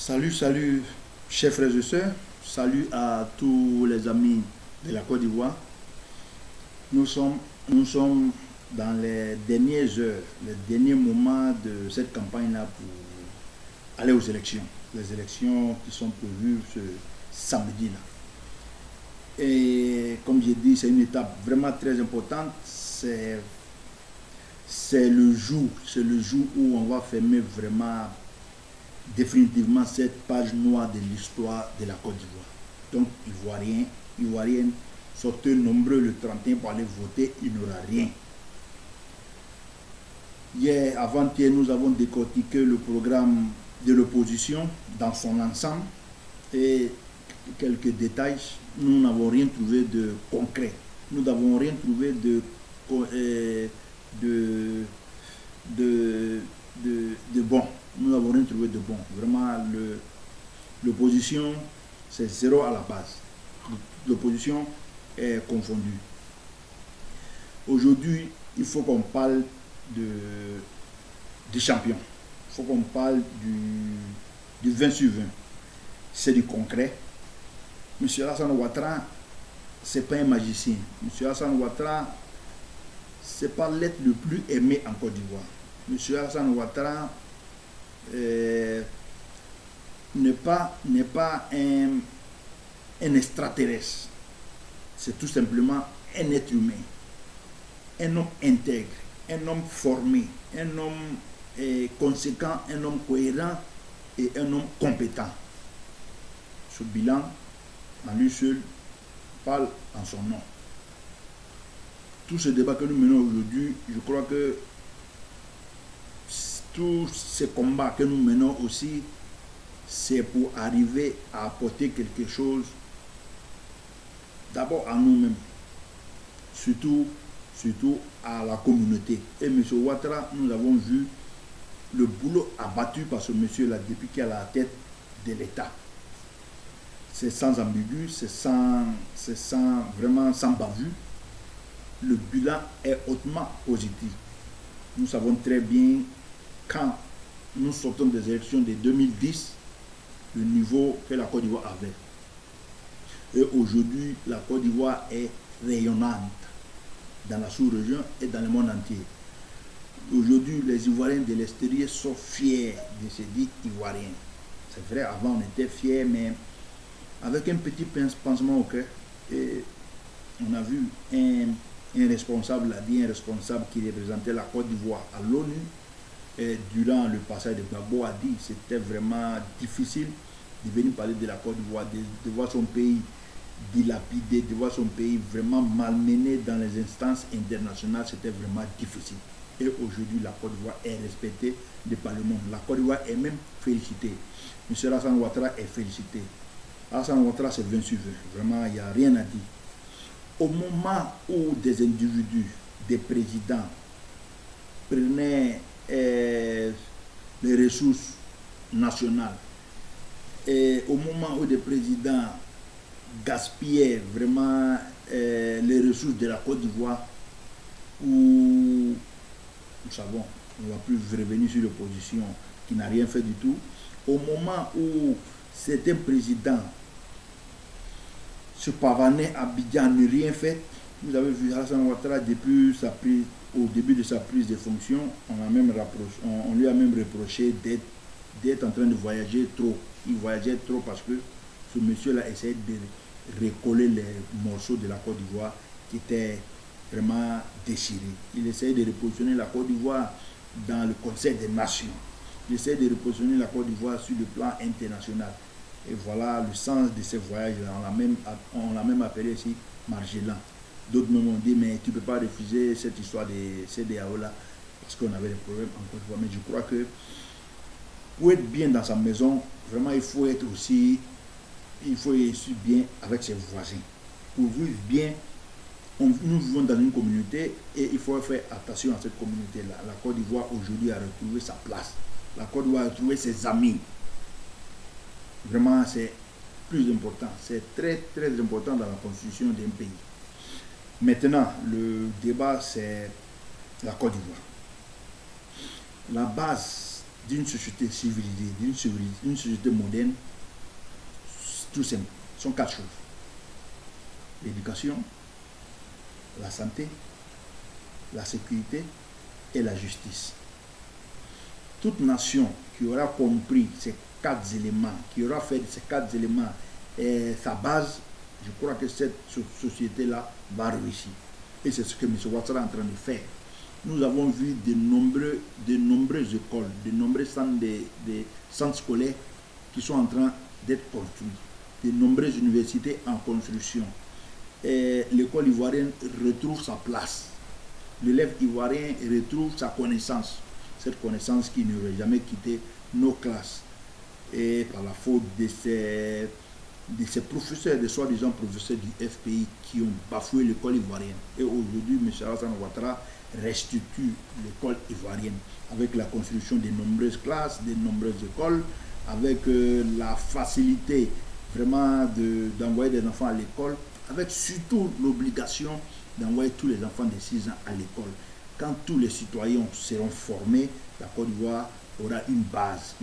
Salut, chers frères et sœurs. Salut à tous les amis de la Côte d'Ivoire. Nous sommes dans les dernières heures, les derniers moments de cette campagne-là pour aller aux élections. Les élections qui sont prévues ce samedi-là. Et comme j'ai dit, c'est une étape vraiment très importante. C'est le jour où on va fermer vraiment définitivement cette page noire de l'histoire de la Côte d'Ivoire. Donc, Ivoiriens, sortez nombreux le 31 pour aller voter, il n'y aura rien. Hier, avant-hier, nous avons décortiqué le programme de l'opposition dans son ensemble et quelques détails. Nous n'avons rien trouvé de concret. Nous n'avons rien trouvé de bon. Nous n'avons rien trouvé de bon. Vraiment, l'opposition, c'est zéro à la base. L'opposition est confondue. Aujourd'hui, il faut qu'on parle des champions. Il faut qu'on parle du 20 sur 20. C'est du concret. M. Alassane Ouattara, ce n'est pas un magicien. M. Alassane Ouattara, ce n'est pas l'être le plus aimé en Côte d'Ivoire. M. Alassane Ouattara n'est pas un extraterrestre. C'est tout simplement un être humain, un homme intègre, un homme formé, un homme conséquent, un homme cohérent et un homme compétent. Ce bilan, en lui seul, parle en son nom. Tout ce débat que nous menons aujourd'hui, je crois que tous ces combats que nous menons aussi, c'est pour arriver à apporter quelque chose d'abord à nous-mêmes, surtout à la communauté. Et M. Ouattara, nous avons vu le boulot abattu par ce monsieur-là depuis qu'il est à la tête de l'État. C'est sans ambigu, vraiment sans bavure. Le bilan est hautement positif. Nous savons très bien quand nous sortons des élections de 2010, le niveau que la Côte d'Ivoire avait. Et aujourd'hui, la Côte d'Ivoire est rayonnante dans la sous-région et dans le monde entier. Aujourd'hui, les Ivoiriens de l'extérieur sont fiers de se dire Ivoiriens. C'est vrai, avant on était fiers, mais avec un petit pincement au cœur. Et on a vu un responsable qui représentait la Côte d'Ivoire à l'ONU. Et durant le passage de Gbagbo a dit que c'était vraiment difficile de venir parler de la Côte d'Ivoire, de voir son pays dilapidé, de voir son pays vraiment malmené dans les instances internationales. C'était vraiment difficile. Et aujourd'hui, la Côte d'Ivoire est respectée par le monde. La Côte d'Ivoire est même félicitée. M. Alassane Ouattara est félicité. Alassane Ouattara, c'est 20 sur 20. Vraiment, il n'y a rien à dire. Au moment où des individus, des présidents, prenaient les ressources nationales, et au moment où des présidents gaspillaient vraiment les ressources de la Côte d'Ivoire, où nous savons, on ne va plus revenir sur l'opposition qui n'a rien fait du tout, au moment où certains présidents se pavanaient à Abidjan, ne rien fait. Vous avez vu Alassane Ouattara depuis au début de sa prise de fonction, on lui a même reproché d'être en train de voyager trop. Il voyageait trop parce que ce monsieur-là essayait de recoller les morceaux de la Côte d'Ivoire qui étaient vraiment déchirés. Il essayait de repositionner la Côte d'Ivoire dans le Conseil des Nations. Il essayait de repositionner la Côte d'Ivoire sur le plan international. Et voilà le sens de ces voyages-là. On l'a même appelé ici Margellan. D'autres me m'ont dit, mais tu ne peux pas refuser cette histoire de CEDEAO-là parce qu'on avait des problèmes en Côte d'Ivoire. Mais je crois que pour être bien dans sa maison, vraiment, il faut être bien avec ses voisins. Pour vivre bien, nous vivons dans une communauté et il faut faire attention à cette communauté-là. La Côte d'Ivoire aujourd'hui a retrouvé sa place. La Côte d'Ivoire a retrouvé ses amis. Vraiment, c'est plus important. C'est très, très important dans la constitution d'un pays. Maintenant, le débat, c'est la Côte d'Ivoire. La base d'une société civilisée, d'une société moderne, tout simple, sont 4 choses. L'éducation, la santé, la sécurité et la justice. Toute nation qui aura compris ces 4 éléments, qui aura fait de ces 4 éléments sa base, je crois que cette société-là va réussir. Et c'est ce que M. Ouattara est en train de faire. Nous avons vu de nombreuses écoles, de nombreux centres scolaires qui sont en train d'être construits, de nombreuses universités en construction. L'école ivoirienne retrouve sa place. L'élève ivoirien retrouve sa connaissance, cette connaissance qui n'aurait jamais quitté nos classes. Et par la faute de ces professeurs, des soi-disant professeurs du FPI qui ont bafoué l'école ivoirienne. Et aujourd'hui, M. Alassane Ouattara restitue l'école ivoirienne avec la construction de nombreuses classes, de nombreuses écoles, avec la facilité vraiment d'envoyer des enfants à l'école, avec surtout l'obligation d'envoyer tous les enfants de 6 ans à l'école. Quand tous les citoyens seront formés, la Côte d'Ivoire aura une base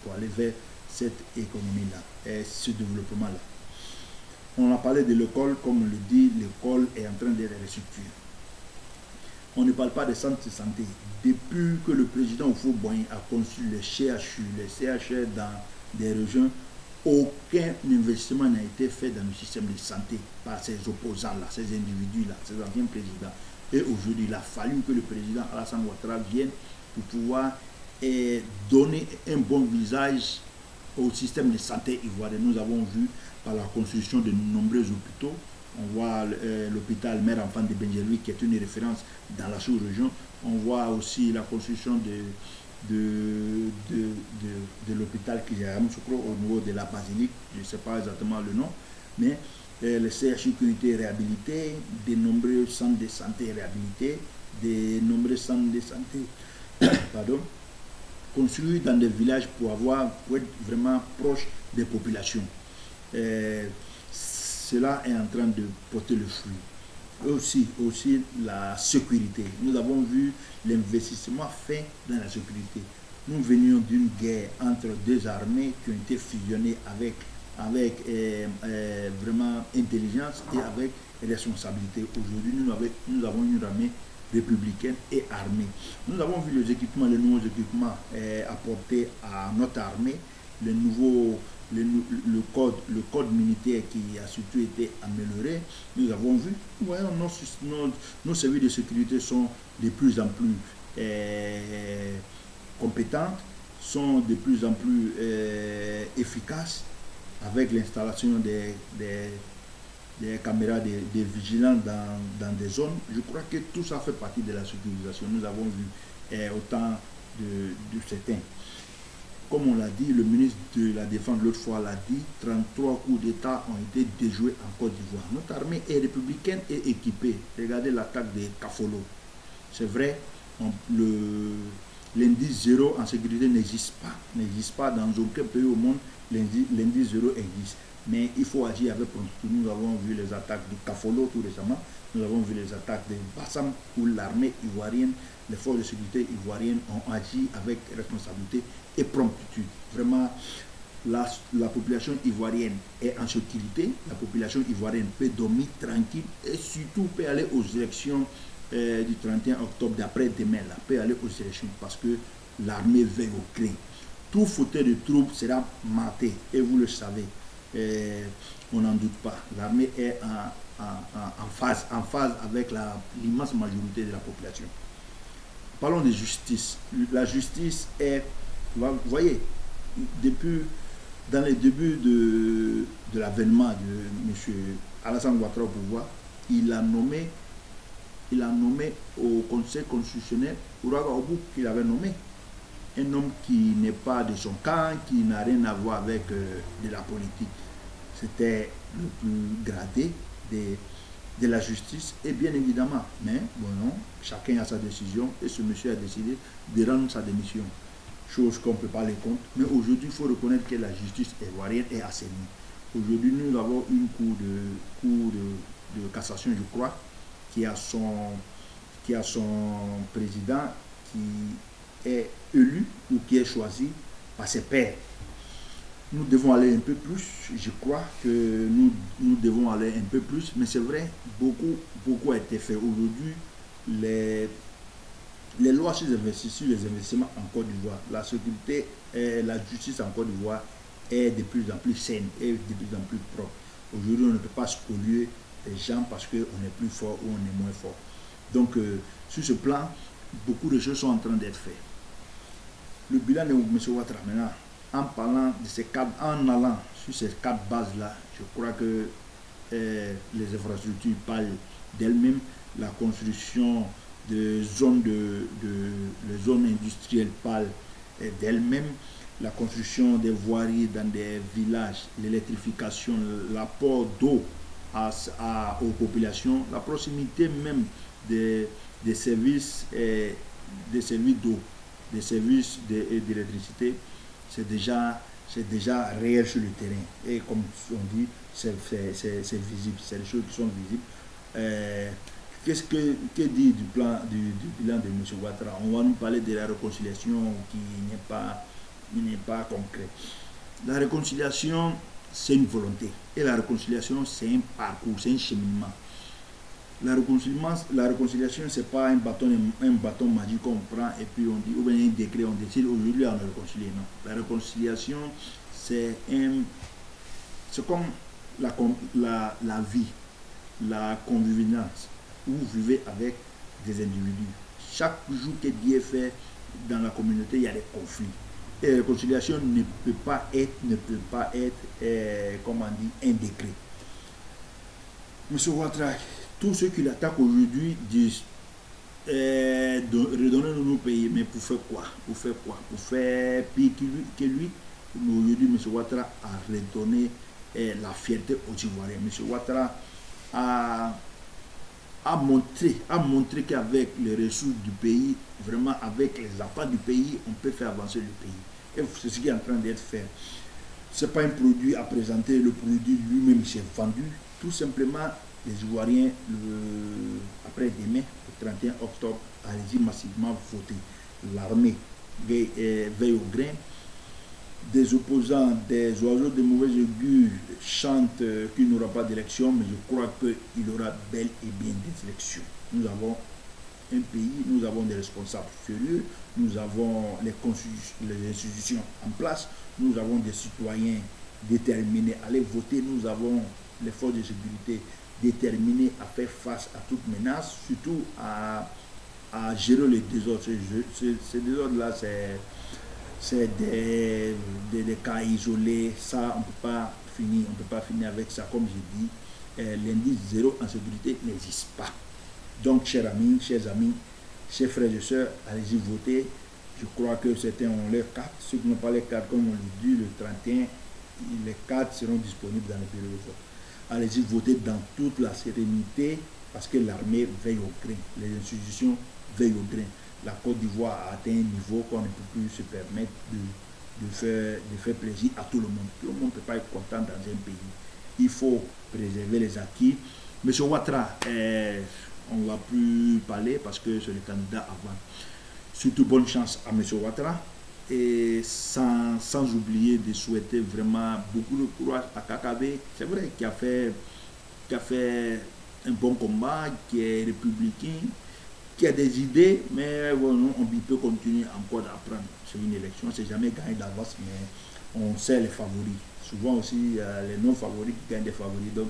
pour aller vers cette économie-là, et ce développement-là. On a parlé de l'école, comme on le dit, l'école est en train d'être restructurée. On ne parle pas de centres de santé. Depuis que le président Houphouët-Boigny a construit les CHU, les CHR dans des régions, aucun investissement n'a été fait dans le système de santé par ces opposants-là, ces individus-là, ces anciens présidents. Et aujourd'hui, il a fallu que le président Alassane Ouattara vienne pour pouvoir donner un bon visage au système de santé ivoirien. Nous avons vu par la construction de nombreux hôpitaux. On voit l'hôpital mère-enfant de Benjeloui qui est une référence dans la sous-région. On voit aussi la construction de l'hôpital Kijaram-Soukro au niveau de la basilique. Je ne sais pas exactement le nom, mais les CHU qui ont été réhabilités, de nombreux centres de santé réhabilités, de nombreux centres de santé pardon, construits dans des villages pour être vraiment proche des populations. Cela est en train de porter le fruit. Aussi la sécurité. Nous avons vu l'investissement fait dans la sécurité. Nous venions d'une guerre entre 2 armées qui ont été fusionnées avec vraiment intelligence et avec responsabilité. Aujourd'hui, nous avons une armée républicaine et armée. Nous avons vu les nouveaux équipements apportés à notre armée, le code militaire qui a surtout été amélioré. Nous avons vu, nos services de sécurité sont de plus en plus compétents, sont de plus en plus efficaces avec l'installation des caméras de vigilance dans des zones. Je crois que tout ça fait partie de la sécurisation. Nous avons vu autant de certains. Comme on l'a dit, le ministre de la Défense l'autre fois l'a dit, 33 coups d'État ont été déjoués en Côte d'Ivoire. Notre armée est républicaine et équipée. Regardez l'attaque de Kafolo. C'est vrai, l'indice 0 en sécurité n'existe pas dans aucun pays au monde. L'indice 0 existe. Mais il faut agir avec promptitude. Nous avons vu les attaques de Kafolo tout récemment. Nous avons vu les attaques de Bassam où l'armée ivoirienne, les forces de sécurité ivoiriennes ont agi avec responsabilité et promptitude. Vraiment, la population ivoirienne est en sécurité. La population ivoirienne peut dormir tranquille et surtout peut aller aux élections du 31 octobre d'après-demain. Peut aller aux élections parce que l'armée veille au cré. Tout fauteuil de troupes sera maté et vous le savez. On n'en doute pas. L'armée est en phase avec l'immense majorité de la population. Parlons de justice. La justice est, vous voyez, dans les débuts de l'avènement de M. Alassane Ouattara au pouvoir, il a nommé au Conseil constitutionnel Ouraga Obou qu'il avait nommé. Un homme qui n'est pas de son camp, qui n'a rien à voir avec de la politique. C'était le plus gradé de la justice, et bien évidemment, mais bon, non, chacun a sa décision, et ce monsieur a décidé de rendre sa démission. Chose qu'on ne peut pas les compte, mais aujourd'hui, il faut reconnaître que la justice ivoirienne est assainie. Aujourd'hui, nous avons une cour de cassation, je crois, qui a son président qui est élu ou qui est choisi par ses pairs. Nous devons aller un peu plus, je crois que nous devons aller un peu plus, mais c'est vrai, beaucoup a été fait. Aujourd'hui, les lois sur les investissements en Côte d'Ivoire, la sécurité et la justice en Côte d'Ivoire est de plus en plus saine et de plus en plus propre. Aujourd'hui, on ne peut pas spolier les gens parce qu'on est plus fort ou on est moins fort. Donc, sur ce plan, beaucoup de choses sont en train d'être faites. Le bilan de M. Ouattara, maintenant, en parlant de ces cadres, en allant sur ces 4 bases-là, je crois que les infrastructures parlent d'elles-mêmes, la construction de zones, les zones industrielles parlent d'elles-mêmes, la construction des voiries dans des villages, l'électrification, l'apport d'eau aux populations, la proximité même des services d'eau, des services d'électricité, c'est déjà réel sur le terrain. Et comme on dit, c'est visible, c'est des choses qui sont visibles. Que dit du bilan de M. Ouattara? On va nous parler de la réconciliation qui n'est pas concrète. La réconciliation, c'est une volonté. Et la réconciliation, c'est un parcours, c'est un cheminement. La réconciliation, ce n'est pas un bâton magique qu'on prend et puis on dit, ou bien un décret, on décide, aujourd'hui on est réconcilié. Non. La réconciliation, c'est comme la vie, la convivialité, où vous vivez avec des individus. Chaque jour que Dieu fait dans la communauté, il y a des conflits. Et la réconciliation ne peut pas être comme on dit, un décret. M. Ouattara, tous ceux qui l'attaquent aujourd'hui disent redonnez-nous nos pays, mais pour faire quoi? Pour faire pire que lui. Aujourd'hui, M. Ouattara a redonné la fierté aux Ivoiriens. M. Ouattara a montré qu'avec les ressources du pays, vraiment avec les affaires du pays, on peut faire avancer le pays. Et c'est ce qui est en train d'être fait. Ce n'est pas un produit à présenter, le produit lui-même s'est vendu. Tout simplement, les Ivoiriens, après-demain, le 31 octobre, allez-y massivement voter. L'armée veille au grain. Des opposants, des oiseaux de mauvais augure chantent qu'il n'y aura pas d'élection, mais je crois qu'il y aura bel et bien des élections. Nous avons un pays, nous avons des responsables sérieux, nous avons les institutions en place, nous avons des citoyens déterminés à aller voter, nous avons les forces de sécurité déterminées à faire face à toute menace, surtout à gérer les désordres. Ces désordres-là, c'est des cas isolés, ça on ne peut pas finir avec ça. Comme je dis, l'indice zéro en sécurité n'existe pas. Donc chers amis, chers frères et sœurs, allez-y voter. Je crois que certains ont leurs cartes, ceux qui n'ont pas les cartes, comme on le dit, le 31, les cartes seront disponibles dans les bureaux de vote. Allez-y voter dans toute la sérénité, parce que l'armée veille au grain, les institutions veillent au grain. La Côte d'Ivoire a atteint un niveau qu'on ne peut plus se permettre de faire plaisir à tout le monde. Tout le monde ne peut pas être content dans un pays. Il faut préserver les acquis. M. Ouattara, on ne va plus parler parce que c'est le candidat avant. Surtout bonne chance à M. Ouattara. Et sans oublier de souhaiter vraiment beaucoup de courage à Kakabe. C'est vrai qu'il a fait un bon combat, qui est républicain, qui a des idées, mais bon, on peut continuer encore d'apprendre. C'est une élection, c'est jamais gagné d'avance, mais on sait les favoris. Souvent aussi, les non-favoris qui gagnent des favoris, donc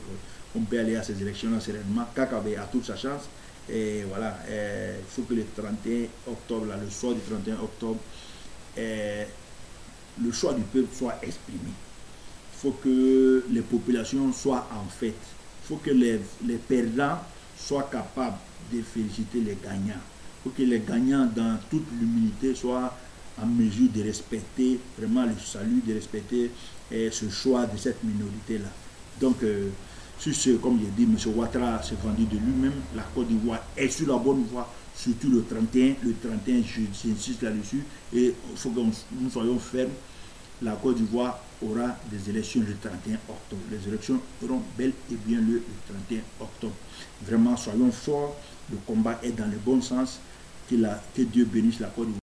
on peut aller à ces élections-là sereinement. Kakabe a toute sa chance, et voilà, il faut que le 31 octobre, là, le soir du 31 octobre, le choix du peuple soit exprimé. Il faut que les populations soient en fête. Il faut que les perdants soient capables de féliciter les gagnants. Il faut que les gagnants, dans toute l'humilité, soient en mesure de respecter vraiment le salut, de respecter ce choix de cette minorité-là. Donc, sur ce, comme j'ai dit, M. Ouattara s'est vendu de lui-même. La Côte d'Ivoire est sur la bonne voie, surtout le 31. Le 31, j'insiste là-dessus. Et il faut que nous soyons fermes. La Côte d'Ivoire aura des élections le 31 octobre. Les élections auront bel et bien lieu le 31 octobre. Vraiment, soyons forts. Le combat est dans le bon sens. Que Dieu bénisse la Côte d'Ivoire.